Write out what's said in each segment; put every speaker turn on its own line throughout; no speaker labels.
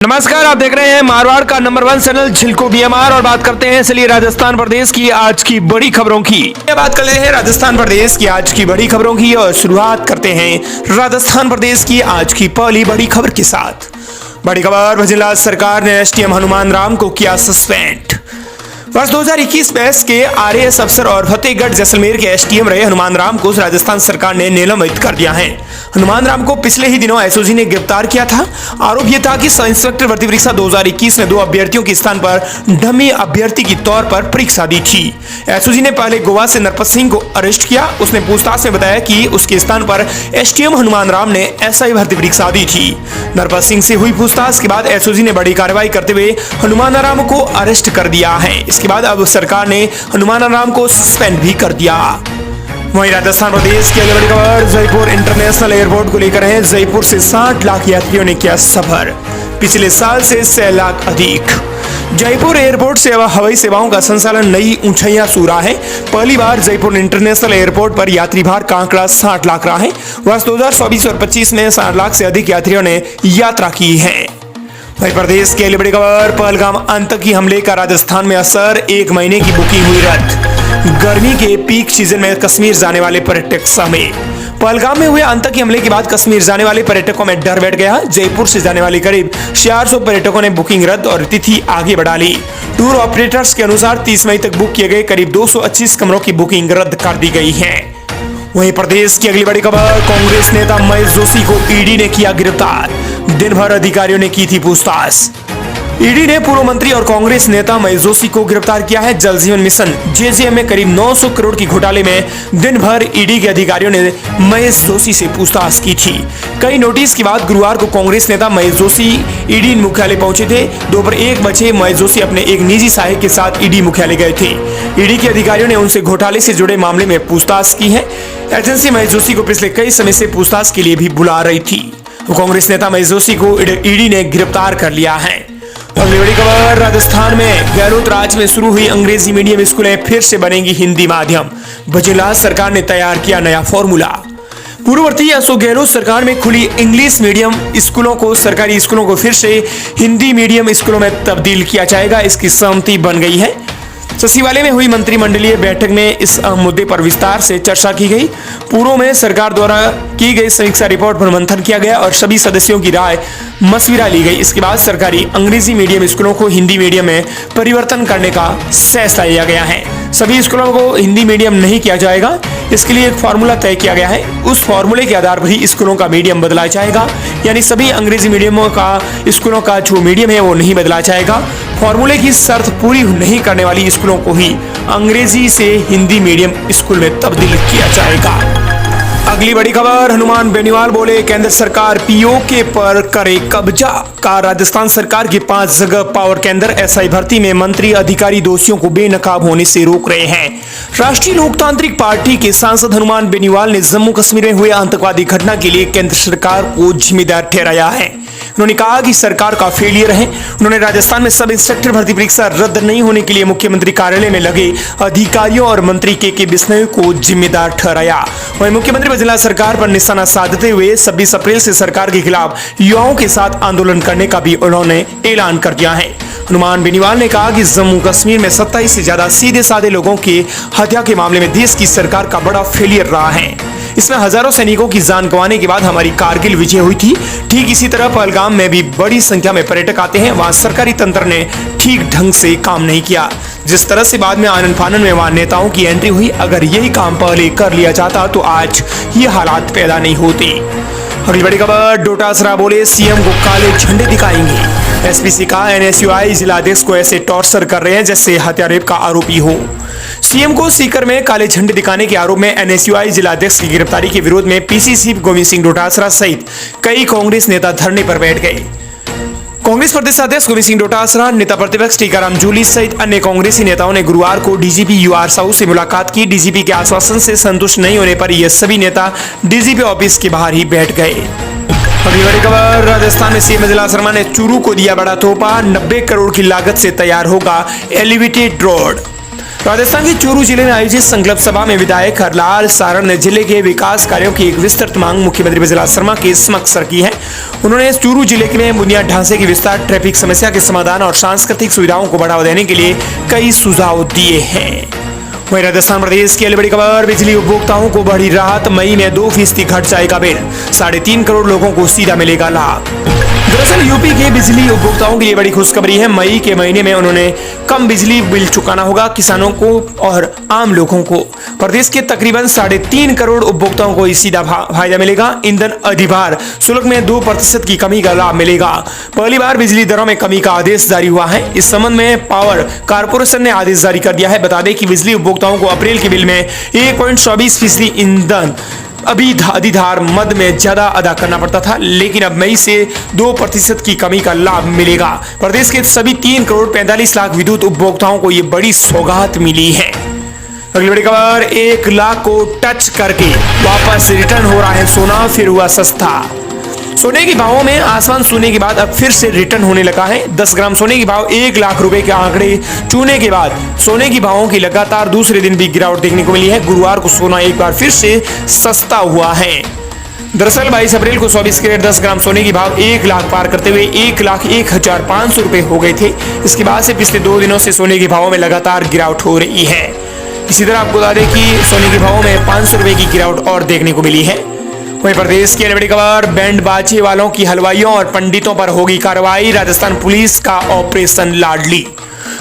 नमस्कार, आप देख रहे हैं मारवाड़ का नंबर 1 चैनल झिलको बीएमआर और बात करते हैं चलिए राजस्थान प्रदेश की आज की बड़ी खबरों की। बात कर रहे हैं राजस्थान प्रदेश की आज की बड़ी खबरों की और शुरुआत करते हैं राजस्थान प्रदेश की आज की पहली बड़ी खबर के साथ। बड़ी खबर, भजनलाल सरकार ने एसडीएम हनुमान राम को किया सस्पेंड। वर्ष 2021 बैच के आरएएस अफसर और फतेहगढ़ जैसलमेर के एसडीएम रहे हनुमान राम को राजस्थान सरकार ने निलंबित कर दिया है। हनुमान राम को पिछले ही दिनों एसओजी ने गिरफ्तार किया था। आरोप यह था कि इंस्पेक्टर भर्ती परीक्षा 2021 में 2 अभ्यर्थियों के स्थान पर डमी अभ्यर्थी के तौर पर परीक्षा दी थी। एसओजी ने पहले गोवा से नरपत सिंह को अरेस्ट किया। उसने पूछताछ में बताया कि उसके स्थान पर एसडीएम हनुमान राम ने एसआई भर्ती परीक्षा दी थी। नरपत सिंह से हुई पूछताछ के बाद एसओजी ने बड़ी कार्रवाई करते हुए हनुमान राम को अरेस्ट कर दिया है। इसके बाद अब सरकार ने हनुमान राम को सस्पेंड भी कर दिया। वहीं राजस्थान प्रदेश की अगली बड़ी खबर जयपुर इंटरनेशनल एयरपोर्ट को लेकर है। जयपुर से 60 लाख यात्रियों ने किया सफर, पिछले साल से 6 लाख अधिक। जयपुर एयरपोर्ट से हवाई सेवाओं का संचालन नई ऊंचाइयां छू रहा है। पहली बार जयपुर इंटरनेशनल एयरपोर्ट पर यात्री भार का आंकड़ा 60 लाख रहा है। वर्ष 2024 और 25 में 60 लाख से अधिक यात्रियों ने यात्रा की है। वहीं प्रदेश की अगली बड़ी खबर, पहलगाम आतंकी हमले का राजस्थान में असर, 1 महीने की बुकिंग हुई रद्द। गर्मी के पीक सीजन में कश्मीर जाने वाले पर्यटक समेत पहलगाम में हुए आतंकी हमले के बाद कश्मीर जाने वाले पर्यटकों में डर बैठ गया। जयपुर से जाने वाले करीब 400 पर्यटकों ने बुकिंग रद्द और तिथि आगे बढ़ा ली। टूर ऑपरेटर्स के अनुसार 30 मई तक बुक किए गए करीब 225 कमरों की बुकिंग रद्द कर दी गई है। वहीं प्रदेश की अगली बड़ी खबर, कांग्रेस नेता महेश जोशी को ईडी ने किया गिरफ्तार। दिन भर अधिकारियों ने की थी पूछताछ। ईडी ने पूर्व मंत्री और कांग्रेस नेता महेश जोशी को गिरफ्तार किया है। जल जीवन मिशन जेजेएम में करीब 900 करोड़ की घोटाले में दिन भर ईडी के अधिकारियों ने महेश जोशी से पूछताछ की थी। कई नोटिस के बाद गुरुवार को कांग्रेस नेता महेश जोशी ईडी मुख्यालय पहुंचे थे। दोपहर 1 बजे महेश जोशी अपने एक निजी सहायक के साथ ईडी मुख्यालय गए थे। ईडी के अधिकारियों ने उनसे घोटाले से जुड़े मामले में पूछताछ की है। एजेंसी महेश जोशी को पिछले कई समय से पूछताछ के लिए भी बुला रही थी। कांग्रेस नेता महेश जोशी को ईडी ने गिरफ्तार कर लिया है। अगली बड़ी खबर, राजस्थान में गहलोत राज में शुरू हुई अंग्रेजी मीडियम स्कूलें फिर से बनेंगी हिंदी माध्यम। भजनलाल सरकार ने तैयार किया नया फॉर्मूला। पूर्ववर्ती अशोक गहलोत सरकार में खुली इंग्लिश मीडियम स्कूलों को, सरकारी स्कूलों को फिर से हिंदी मीडियम स्कूलों में तब्दील किया जाएगा। इसकी सहमति बन गई है। सचिवालय में हुई मंत्रिमंडलीय बैठक में इस मुद्दे पर विस्तार से चर्चा की गई। पूर्व में सरकार द्वारा की गई समीक्षा रिपोर्ट पर मंथन किया गया और सभी सदस्यों की राय मशविरा ली गई। इसके बाद सरकारी अंग्रेजी मीडियम स्कूलों को हिंदी मीडियम में परिवर्तन करने का फैसला लिया गया है। सभी स्कूलों को हिंदी मीडियम नहीं किया जाएगा। इसके लिए एक फॉर्मूला तय किया गया है। उस फॉर्मूले के आधार पर ही स्कूलों का मीडियम बदला जाएगा। यानी सभी अंग्रेजी मीडियमों का स्कूलों का जो मीडियम है वो नहीं बदला जाएगा। फॉर्मूले की शर्त पूरी नहीं करने वाली स्कूलों को ही अंग्रेजी से हिंदी मीडियम स्कूल में तब्दील किया जाएगा। अगली बड़ी खबर, हनुमान बेनीवाल बोले केंद्र सरकार पीओके पर करे कब्जा। का राजस्थान सरकार के 5 जगह पावर केंद्र एसआई भर्ती में मंत्री अधिकारी दोषियों को बेनकाब होने से रोक रहे हैं। राष्ट्रीय लोकतांत्रिक पार्टी के सांसद हनुमान बेनीवाल ने जम्मू कश्मीर में हुए आतंकवादी घटना के लिए केंद्र सरकार को जिम्मेदार ठहराया है। उन्होंने कहा कि सरकार का फेलियर है। उन्होंने राजस्थान में सब इंस्पेक्टर भर्ती परीक्षा रद्द नहीं होने के लिए मुख्यमंत्री कार्यालय में लगे अधिकारियों और मंत्री के बिश्नोई को जिम्मेदार ठहराया। वहीं मुख्यमंत्री भजनलाल सरकार पर निशाना साधते हुए 26 अप्रैल से सरकार के खिलाफ युवाओं के साथ आंदोलन करने का भी उन्होंने ऐलान कर दिया है। हनुमान बेनीवाल ने कहा कि जम्मू कश्मीर में 27 से ज्यादा सीधे साधे लोगों की हत्या के मामले में देश की सरकार का बड़ा फेलियर रहा है। इसमें हजारों सैनिकों की जान गंवाने के बाद हमारी कारगिल विजय हुई थी। ठीक इसी तरह पहलगाम में भी बड़ी संख्या में पर्यटक आते हैं। वहां सरकारी तंत्र ने ठीक ढंग से काम नहीं किया। जिस तरह से बाद में आनन फानन में वहां नेताओं की एंट्री हुई, अगर यही काम पहले कर लिया जाता तो आज ये हालात पैदा नहीं होते। अगली बड़ी खबर, डोटासरा बोले सीएम को काले झंडे दिखाएंगे। एसपीसी का एनएसयूआई जिलाध्यक्ष को ऐसे टॉर्चर कर रहे हैं जैसे हत्या रेप का आरोपी हो। सीएम को सीकर में काले झंडे दिखाने के आरोप में एनएसयूआई जिलाध्यक्ष की गिरफ्तारी के विरोध में पीसीसी गोविंद सिंह डोटासरा सहित कई कांग्रेस नेता धरने पर बैठ गए। कांग्रेस प्रदेशाध्यक्ष गोविंद सिंह डोटासरा, नेता प्रतिपक्ष टीकाराम जूली सहित अन्य कांग्रेसी नेताओं ने गुरुवार को डीजीपी यूआर साहू से मुलाकात की। डीजीपी के आश्वासन से संतुष्ट नहीं होने पर ये सभी नेता डीजीपी ऑफिस के बाहर ही बैठ गए। अगली बड़ी खबर, राजस्थान में सीएम भजनलाल शर्मा ने चूरू को दिया बड़ा तोहफा। 90 करोड़ की लागत से तैयार होगा एलिवेटेड रोड। राजस्थान के चूरू जिले में आयोजित संकल्प सभा में विधायक हरलाल सारण ने जिले के विकास कार्यों की एक विस्तृत मांग मुख्यमंत्री विजय शर्मा के समक्ष रखी है। उन्होंने चूरू जिले में बुनियाद ढांचे की विस्तार, ट्रैफिक समस्या के समाधान और सांस्कृतिक सुविधाओं को बढ़ावा देने के लिए कई सुझाव दिए हैं। वहीं राजस्थान प्रदेश की बड़ी खबर, बिजली उपभोक्ताओं को बड़ी राहत, मई में 2% घट जाएगा बिल, 3.5 करोड़ लोगों को सीधा मिलेगा लाभ। दरअसल यूपी के बिजली उपभोक्ताओं के लिए बड़ी खुशखबरी है। मई के महीने में उन्होंने कम बिजली बिल चुकाना होगा। किसानों को और आम लोगों को प्रदेश के तकरीबन 3.5 करोड़ उपभोक्ताओं को सीधा फायदा मिलेगा। ईंधन अधिभार शुल्क में 2% की कमी का लाभ मिलेगा। पहली बार बिजली दरों में कमी का आदेश जारी हुआ है। इस संबंध में पावर कारपोरेशन ने आदेश जारी कर दिया है। बता दें कि बिजली उपभोक्ताओं को अप्रैल के बिल में 1.24% ईंधन अधिभार मद में ज्यादा अदा करना पड़ता था, लेकिन अब मई से 2% की कमी का लाभ मिलेगा। प्रदेश के सभी 3 करोड़ 45 लाख विद्युत उपभोक्ताओं को ये बड़ी सौगात मिली है। अगली बड़ी खबर, 1 लाख को टच करके वापस रिटर्न हो रहा है सोना, फिर हुआ सस्ता। सोने के भावों में आसमान छूने के बाद अब फिर से रिटर्न होने लगा है। 10 ग्राम सोने के भाव 1 लाख रुपए के आंकड़े छूने के बाद सोने की भावों की लगातार दूसरे दिन भी गिरावट देखने को मिली है। गुरुवार को सोना एक बार फिर से सस्ता हुआ है। दरअसल 22 अप्रैल को 24 कैरेट 10 ग्राम सोने की भाव 1 लाख पार करते हुए 1,01,500 रुपए हो गए थे। इसके बाद से पिछले 2 दिनों से सोने के भावों में लगातार गिरावट हो रही है। इसी तरह आपको बता दें कि सोने के भावों में 500 रुपए की गिरावट और देखने को मिली है। वहीं प्रदेश की बड़ी खबर, बैंड बाजे वालों की हलवाइयों और पंडितों पर होगी कार्रवाई, राजस्थान पुलिस का ऑपरेशन लाडली।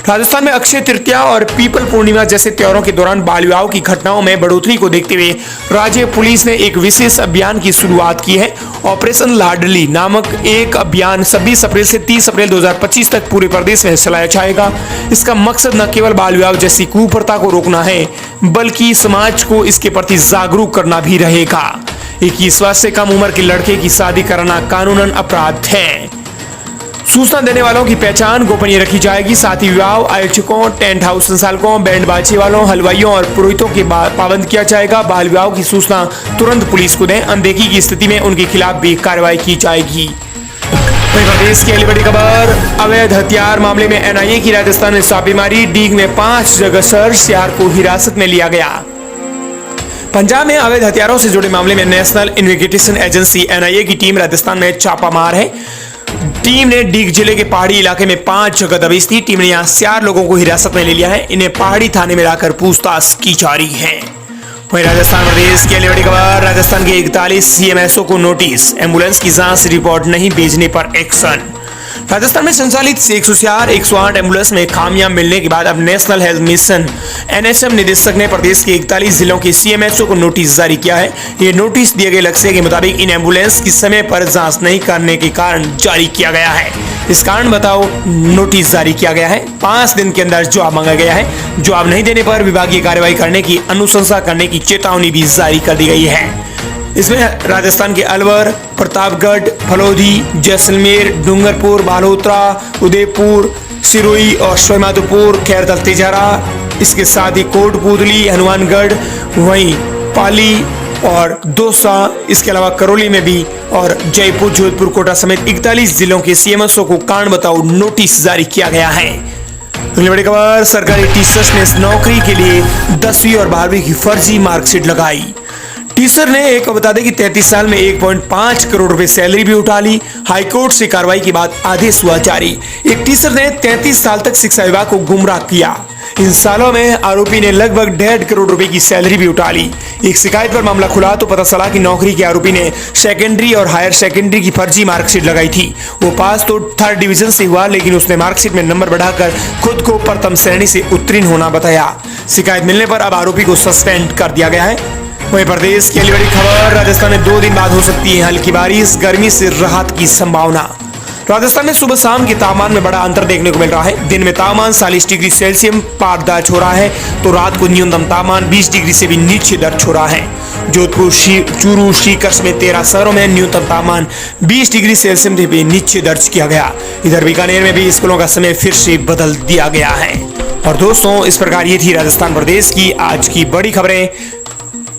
राजस्थान में अक्षय तृतीया और पीपल पूर्णिमा जैसे त्योहारों के दौरान बाल विवाह की घटनाओं में बढ़ोतरी को देखते हुए राज्य पुलिस ने एक विशेष अभियान की शुरुआत की है। ऑपरेशन लाडली नामक एक अभियान 26 अप्रैल से 30 अप्रैल 2025 तक पूरे प्रदेश में चलाया जाएगा। इसका मकसद न केवल बाल विवाह जैसी कुप्रथा को रोकना है, बल्कि समाज को इसके प्रति जागरूक करना भी रहेगा। 21 वर्ष से कम उम्र के लड़के की शादी कराना कानूनन अपराध है। सूचना देने वालों की पहचान गोपनीय रखी जाएगी। साथ ही विवाह आयोजकों, टेंट हाउस संचालकों, बैंड बाजे वालों, हलवाइयों और पुरोहितों के पाबंद किया जाएगा। बाल विवाह की सूचना तुरंत पुलिस को दें। अनदेखी की स्थिति में उनके खिलाफ भी कार्रवाई की जाएगी। प्रदेश की अगली बड़ी खबर, अवैध हथियार मामले में एनआईए की राजस्थान में छापेमारी, डीग में 5 जगह सर्च, 4 को हिरासत में लिया गया। पंजाब में अवैध हथियारों से जुड़े मामले में नेशनल इन्वेस्टिगेशन एजेंसी एनआईए की टीम राजस्थान में छापा मार है। टीम ने डीग जिले के पहाड़ी इलाके में 5 जगह दबिश दी। टीम ने यहां 4 लोगों को हिरासत में ले लिया है। इन्हें पहाड़ी थाने में लाकर पूछताछ की जा रही है। वहीं राजस्थान प्रदेश की बड़ी खबर, राजस्थान के 41 सीएमएसओ को नोटिस, एम्बुलेंस की जांच रिपोर्ट नहीं भेजने पर एक्शन। राजस्थान में संचालित 104, 108 एम्बुलेंस में खामियां मिलने के बाद अब नेशनल हेल्थ मिशन एनएचएम निदेशक ने प्रदेश के 41 जिलों के सीएमएचओ को नोटिस जारी किया है। ये नोटिस दिए गए लक्ष्य के मुताबिक इन एम्बुलेंस की समय पर जांच नहीं करने के कारण जारी किया गया है। इस कारण बताओ नोटिस जारी किया गया है। 5 दिन के अंदर जवाब मांगा गया है। जवाब नहीं देने पर विभागीय कार्रवाई करने की, अनुशंसा करने की चेतावनी भी जारी कर दी गई है। इसमें राजस्थान के अलवर, प्रतापगढ़, फलोदी, जैसलमेर, डूंगरपुर, बालोतरा, उदयपुर, सिरोही और श्रीमाधोपुर, खैरदल तिजारा, इसके साथ ही कोटपूतली, हनुमानगढ़, वहीं पाली और दौसा, इसके अलावा करौली में भी, और जयपुर, जोधपुर, कोटा समेत 41 जिलों के सीएमएसओ को कारण बताओ नोटिस जारी किया गया है। अगली बड़ी खबर, सरकारी टीचर्स ने नौकरी के लिए 10वीं और 12वीं की फर्जी मार्कशीट लगाई। टीचर ने एक बता दें कि 33 साल में 1.5 करोड़ रुपए सैलरी भी उठा ली। हाईकोर्ट से कार्रवाई के बाद आदेश हुआ जारी। एक टीचर ने 33 साल तक शिक्षा विभाग को गुमराह किया। इन सालों में आरोपी ने लगभग 1.5 करोड़ रुपए की सैलरी भी उठा ली। एक शिकायत पर मामला खुला तो पता चला कि नौकरी के आरोपी ने सेकेंडरी और हायर सेकेंडरी की फर्जी मार्कशीट लगाई थी। वो पास तो 3rd डिवीजन से हुआ, लेकिन उसने मार्कशीट में नंबर बढ़ाकर खुद को प्रथम श्रेणी से उत्तीर्ण होना बताया। शिकायत मिलने पर अब आरोपी को सस्पेंड कर दिया गया है। वहीं प्रदेश की अगली बड़ी खबर, राजस्थान में 2 दिन बाद हो सकती है हल्की बारिश, गर्मी से राहत की संभावना। राजस्थान में सुबह शाम के तापमान में बड़ा अंतर देखने को मिल रहा है। दिन में तापमान 40 डिग्री सेल्सियस पार दर्ज हो रहा है, तो रात को न्यूनतम तापमान 20 डिग्री से भी नीचे दर्ज हो रहा है। जोधपुर, चूरू, सीकर में 13 शहरों में न्यूनतम तापमान 20 डिग्री सेल्सियस से भी नीचे दर्ज किया गया। इधर बीकानेर में भी स्कूलों का समय फिर से बदल दिया गया है। और दोस्तों, इस प्रकार ये थी राजस्थान प्रदेश की आज की बड़ी खबरें।